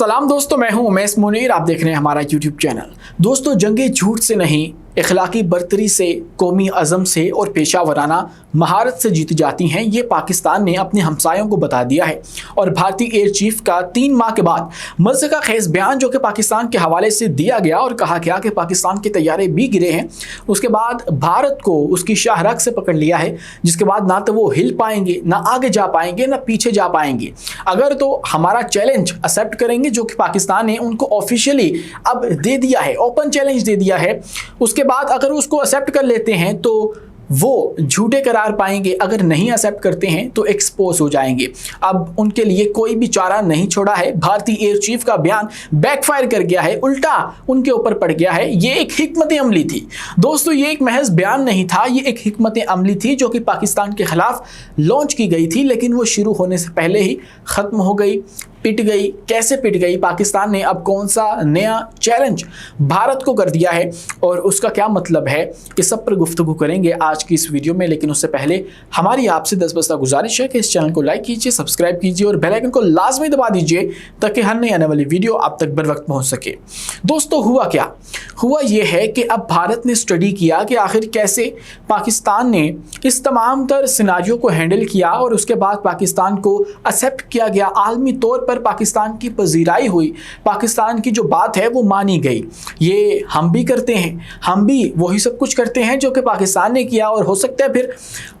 सलाम दोस्तों, मैं हूं उमेश मुनीर। आप देख रहे हैं हमारा यूट्यूब चैनल। दोस्तों, जंगे झूठ से नहीं, इखलाकी बर्तरी से, कौमी अज़म से और पेशावराना महारत से जीती जाती हैं। ये पाकिस्तान ने अपने हमसायों को बता दिया है। और भारतीय एयर चीफ का 3 माह के बाद मज़े का खेज बयान जो कि पाकिस्तान के हवाले से दिया गया और कहा गया कि पाकिस्तान के तैयारे भी गिरे हैं। उसके बाद भारत को उसकी शाहरग से पकड़ लिया है, जिसके बाद ना तो वो हिल पाएंगे, ना आगे जा पाएंगे, ना पीछे जा पाएंगे। अगर तो हमारा चैलेंज एक्सेप्ट करेंगे जो कि पाकिस्तान ने उनको ऑफिशियली अब दे दिया है, ओपन चैलेंज दे दिया है, उसके बाद अगर उसको एक्सेप्ट कर लेते हैं तो वो झूठे करार पाएंगे। अगर नहीं एक्सेप्ट करते हैं तो एक्सपोज हो जाएंगे। अब उनके लिए कोई भी चारा नहीं छोड़ा है। भारतीय एयर चीफ का बयान बैकफायर कर गया है, उल्टा उनके ऊपर पड़ गया है। ये एक हिकमत अमली थी दोस्तों, ये एक महज बयान नहीं था, ये एक हिकमत अमली थी जो कि पाकिस्तान के खिलाफ लॉन्च की गई थी, लेकिन वो शुरू होने से पहले ही खत्म हो गई, पिट गई। कैसे पिट गई? पाकिस्तान ने अब कौन सा नया चैलेंज भारत को कर दिया है और उसका क्या मतलब है, इस सब पर गुफ्तगू करेंगे आज की इस वीडियो में। लेकिन उससे पहले हमारी आपसे 10 बस्ता गुजारिश है कि इस चैनल को लाइक कीजिए, सब्सक्राइब कीजिए और बेल आइकन को लाजमी दबा दीजिए ताकि हर नई आने वाली वीडियो आप तक बर वक्त पहुंच सके। दोस्तों, हुआ क्या? हुआ ये है कि अब भारत ने स्टडी किया कि आखिर कैसे पाकिस्तान ने इस तमाम तर सिनारियों को हैंडल किया और उसके बाद पाकिस्तान को एक्सेप्ट किया गया। आलमी तौर पर पाकिस्तान की पजीराई हुई, पाकिस्तान की जो बात है वो मानी गई। ये हम भी करते हैं, हम भी वही सब कुछ करते हैं जो कि पाकिस्तान ने किया और हो सकता है फिर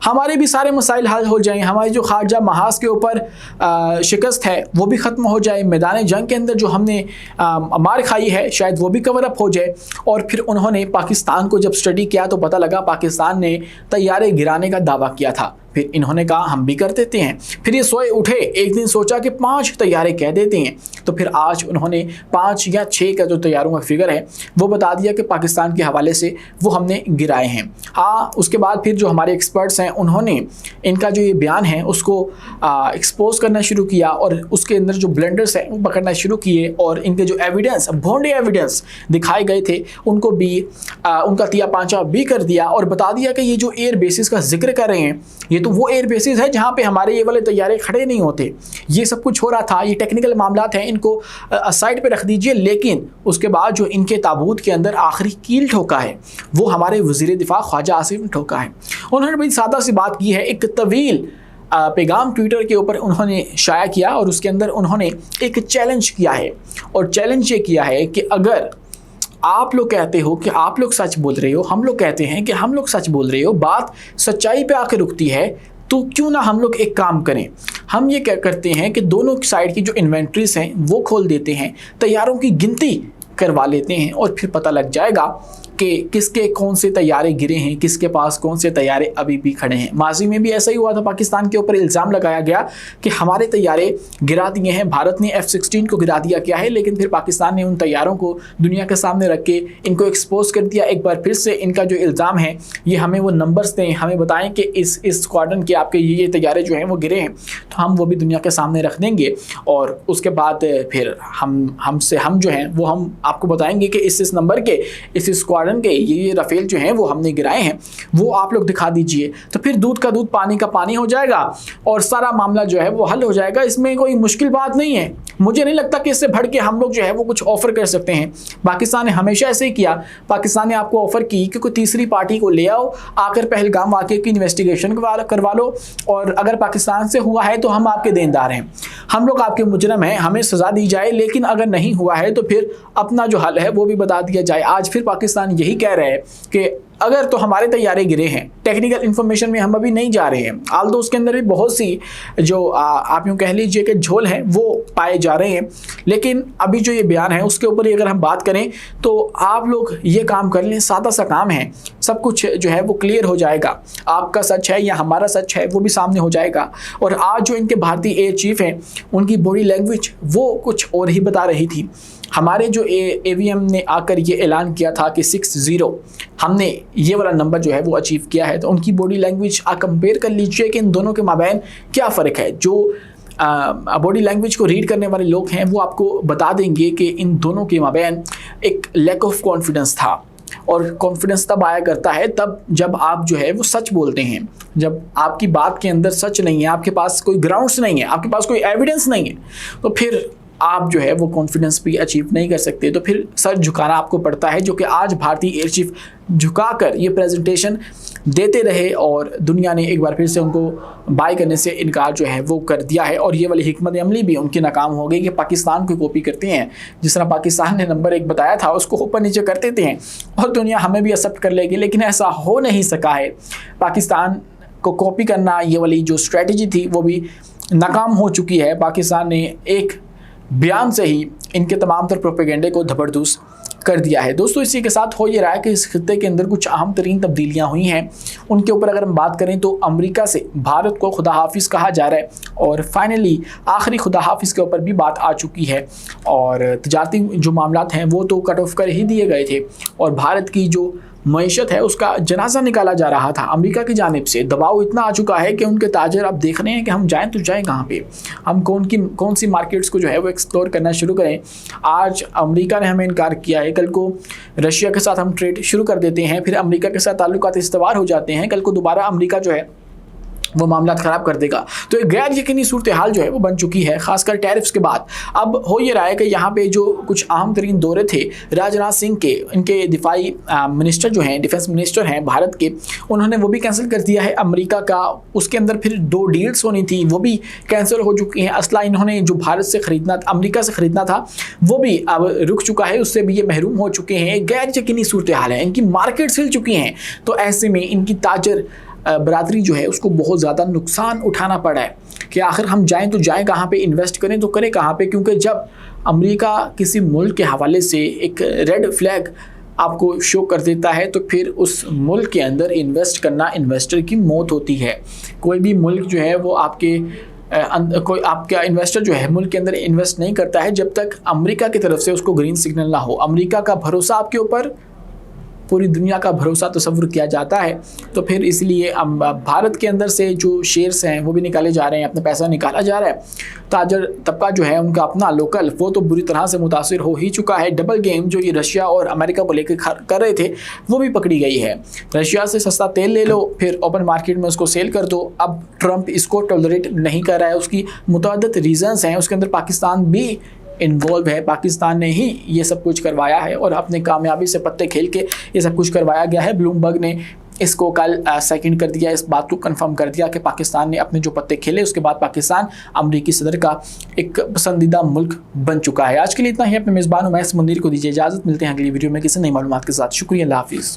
हमारे भी सारे मसाइल हल हो जाएं। हमारी जो खारजा महाज के ऊपर शिकस्त है वो भी ख़त्म हो जाए। मैदान जंग के अंदर जो हमने मार खाई है शायद वो भी कवर अप हो जाए। और फिर उन्होंने पाकिस्तान को जब स्टडी किया तो पता लगा पाकिस्तान ने तैयारे गिराने का दावा किया था। फिर इन्होंने कहा हम भी कर देते हैं। फिर ये सोए उठे, एक दिन सोचा कि 5 तैयारे कह देते हैं, तो फिर आज उन्होंने 5 या 6 का जो तैयारों का फिगर है वो बता दिया कि पाकिस्तान के हवाले से वो हमने गिराए हैं। हाँ, उसके बाद फिर जो हमारे एक्सपर्ट्स हैं उन्होंने इनका जो ये बयान है उसको एक्सपोज करना शुरू किया और उसके अंदर जो ब्लंडर्स हैं वो पकड़ना शुरू किए और इनके जो एविडेंस, भोंडे एविडेंस दिखाए गए थे उनको भी उनका तिया पांचा भी कर दिया और बता दिया कि ये जो एयर बेसिस का जिक्र कर रहे हैं ये तो वो एयर बेसिस है जहां पे हमारे ये वाले तैयारे खड़े नहीं होते। ये सब कुछ हो रहा था, ये टेक्निकल मामलात हैं, इनको साइड पे रख दीजिए। लेकिन उसके बाद जो इनके ताबूत के अंदर आखिरी कील ठोका है वो हमारे वज़ीर दिफा ख्वाजा आसिफ ने ठोका है। उन्होंने बड़ी सादा सी बात की है, एक तवील पैगाम ट्विटर के ऊपर उन्होंने शाया किया और उसके अंदर उन्होंने एक चैलेंज किया है। और चैलेंज ये किया है कि अगर आप लोग कहते हो कि आप लोग सच बोल रहे हो, हम लोग कहते हैं कि हम लोग सच बोल रहे हो, बात सच्चाई पे आकर रुकती है, तो क्यों ना हम लोग एक काम करें। हम ये क्या करते हैं कि दोनों साइड की जो इन्वेंट्रीज हैं वो खोल देते हैं, तैयारों की गिनती करवा लेते हैं और फिर पता लग जाएगा कि किसके कौन से तैयारे गिरे हैं, किसके पास कौन से तैयारे अभी भी खड़े हैं। माजी में भी ऐसा ही हुआ था, पाकिस्तान के ऊपर इल्ज़ाम लगाया गया कि हमारे तैयारे गिरा दिए हैं, भारत ने F-16 को गिरा दिया क्या है, लेकिन फिर पाकिस्तान ने उन तैयारों को दुनिया के सामने रख के इनको एक्सपोज कर दिया। एक बार फिर से इनका जो इल्ज़ाम है ये हमें वो नंबर्स दें, हमें बताएं कि इस स्क्वाड्रन के आपके ये तैयारे जो हैं वो गिरे हैं, तो हम वो भी दुनिया के सामने रख देंगे और उसके बाद फिर हम जो हैं वो हम आपको बताएंगे कि इस नंबर के, इस स्क्वाड्रन के ये राफेल जो हैं वो हमने गिराए हैं, वो आप लोग दिखा दीजिए। तो फिर दूध का दूध पानी का पानी हो जाएगा और सारा मामला जो है वो हल हो जाएगा। इसमें कोई मुश्किल बात नहीं है। मुझे नहीं लगता कि इससे बढ़ के हम लोग जो है वो कुछ ऑफर कर सकते हैं। पाकिस्तान ने हमेशा ऐसे ही किया। पाकिस्तान ने आपको ऑफर की कि कोई तीसरी पार्टी को ले आओ, आकर पहलगाम वाक़े की इन्वेस्टिगेशन करवा लो और अगर पाकिस्तान से हुआ है तो हम आपके देनदार हैं, हम लोग आपके मुजरम हैं, हमें सज़ा दी जाए। लेकिन अगर नहीं हुआ है तो फिर अपना जो हल है वो भी बता दिया जाए। आज फिर पाकिस्तान यही कह रहा है कि अगर तो हमारे तैयारे गिरे हैं, टेक्निकल इन्फॉर्मेशन में हम अभी नहीं जा रहे हैं, आल्दो उसके अंदर भी बहुत सी जो आप यूँ कह लीजिए कि झोल हैं वो पाए जा रहे हैं, लेकिन अभी जो ये बयान है उसके ऊपर ही अगर हम बात करें तो आप लोग ये काम कर लें, सादा सा काम है, सब कुछ जो है वो क्लियर हो जाएगा। आपका सच है या हमारा सच है वो भी सामने हो जाएगा। और आज जो इनके भारतीय एयर चीफ हैं उनकी बॉडी लैंग्वेज वो कुछ और ही बता रही थी। हमारे जो AVM ने आकर ये ऐलान किया था कि 60 हमने ये वाला नंबर जो है वो अचीव किया है, तो उनकी बॉडी लैंग्वेज आप कंपेयर कर लीजिए कि इन दोनों के माबैन क्या फ़र्क है। जो बॉडी लैंग्वेज को रीड करने वाले लोग हैं वो आपको बता देंगे कि इन दोनों के माबैन एक लैक ऑफ कॉन्फिडेंस था। और कॉन्फिडेंस तब आया करता है तब जब आप जो है वो सच बोलते हैं, जब आपकी बात के अंदर सच नहीं है, आपके पास कोई ग्राउंड्स नहीं है, आपके पास कोई एविडेंस नहीं है, तो फिर आप जो है वो कॉन्फिडेंस भी अचीव नहीं कर सकते, तो फिर सर झुकाना आपको पड़ता है, जो कि आज भारतीय एयर चीफ झुकाकर ये प्रेजेंटेशन देते रहे और दुनिया ने एक बार फिर से उनको बाय करने से इनकार जो है वो कर दिया है। और ये वाली हिकमत अमली भी उनकी नाकाम हो गई कि पाकिस्तान को कॉपी करते हैं। जिस तरह पाकिस्तान ने नंबर 1 बताया था उसको ऊपर नीचे कर देते हैं और दुनिया हमें भी एक्सेप्ट कर लेगी, लेकिन ऐसा हो नहीं सका है। पाकिस्तान को कॉपी करना ये वाली जो स्ट्रेटजी थी वो भी नाकाम हो चुकी है। पाकिस्तान ने एक बयान से ही इनके तमाम तर प्रोपेगेंडे को धबरदूस कर दिया है। दोस्तों इसी के साथ हो ये रहा है कि इस खित्ते के अंदर कुछ अहम तरीन तब्दीलियां हुई हैं। उनके ऊपर अगर हम बात करें तो अमेरिका से भारत को खुदा हाफिज़ कहा जा रहा है और फाइनली आखिरी खुदा हाफिज़ के ऊपर भी बात आ चुकी है और तजारती जो मामलात हैं वो तो कट ऑफ कर ही दिए गए थे और भारत की जो मईशत है उसका जनाजा निकाला जा रहा था। अमेरिका की जानिब से दबाव इतना आ चुका है कि उनके ताजर अब देख रहे हैं कि हम जाएं तो जाएं कहाँ पे, हम कौन सी मार्केट्स को जो है वो एक्सप्लोर करना शुरू करें। आज अमेरिका ने हमें इनकार किया है, कल को रशिया के साथ हम ट्रेड शुरू कर देते हैं, फिर अमेरिका के साथ ताल्लुकात इस्तवार हो जाते हैं, कल को दोबारा अमेरिका जो है वो मामला ख़राब कर देगा। तो एक गैर यकीनी सूरत हाल जो है वो बन चुकी है, खासकर टैरिफ्स के बाद। अब हो ये रहा है कि यहाँ पे जो कुछ अहम तरीन दौरे थे राजनाथ सिंह के, इनके दिफाई मिनिस्टर जो हैं, डिफेंस मिनिस्टर हैं भारत के, उन्होंने वो भी कैंसिल कर दिया है अमेरिका का। उसके अंदर फिर 2 डील्स होनी थी वो भी कैंसिल हो चुकी हैं। असला इन्होंने जो भारत से ख़रीदना, अमेरिका से ख़रीदना था वो भी अब रुक चुका है, उससे भी ये महरूम हो चुके हैं। गैर यकीनी सूरत हाल है, इनकी मार्केट्स हिल चुकी हैं। तो ऐसे में इनकी ताजर बरादरी जो है उसको बहुत ज़्यादा नुकसान उठाना पड़ा है कि आखिर हम जाएं तो जाएं कहाँ पे, इन्वेस्ट करें तो करें कहाँ पे। क्योंकि जब अमेरिका किसी मुल्क के हवाले से एक रेड फ्लैग आपको शो कर देता है तो फिर उस मुल्क के अंदर इन्वेस्ट करना इन्वेस्टर की मौत होती है। कोई भी मुल्क जो है वो कोई आपका इन्वेस्टर जो है मुल्क के अंदर इन्वेस्ट नहीं करता है जब तक अमेरिका की तरफ से उसको ग्रीन सिग्नल ना हो। अमेरिका का भरोसा आपके ऊपर, पूरी दुनिया का भरोसा तस्वुर किया जाता है। तो फिर इसलिए भारत के अंदर से जो शेयर्स हैं वो भी निकाले जा रहे हैं, अपना पैसा निकाला जा रहा है। ताजर तबका जो है उनका अपना लोकल वो तो बुरी तरह से मुतासिर हो ही चुका है। डबल गेम जो ये रशिया और अमेरिका को लेकर कर रहे थे वो भी पकड़ी गई है। रशिया से सस्ता तेल ले लो, फिर ओपन मार्केट में उसको सेल कर दो। अब ट्रंप इसको टॉलरेट नहीं कर रहा है, उसकी मुतअद्दिद रीज़न्स हैं, उसके अंदर पाकिस्तान भी इन्वॉल्व है। पाकिस्तान ने ही ये सब कुछ करवाया है और अपने कामयाबी से पत्ते खेल के ये सब कुछ करवाया गया है। ब्लूमबर्ग ने इसको कल सेकंड कर दिया, इस बात को कंफर्म कर दिया कि पाकिस्तान ने अपने जो पत्ते खेले उसके बाद पाकिस्तान अमरीकी सदर का एक पसंदीदा मुल्क बन चुका है। आज के लिए इतना ही। अपने मेज़बान उमैस मुनीर को दीजिए इजाज़त, मिलते हैं अगली वीडियो में किसी नई मालूमात के साथ। शुक्रिया, अल्लाह हाफिज़।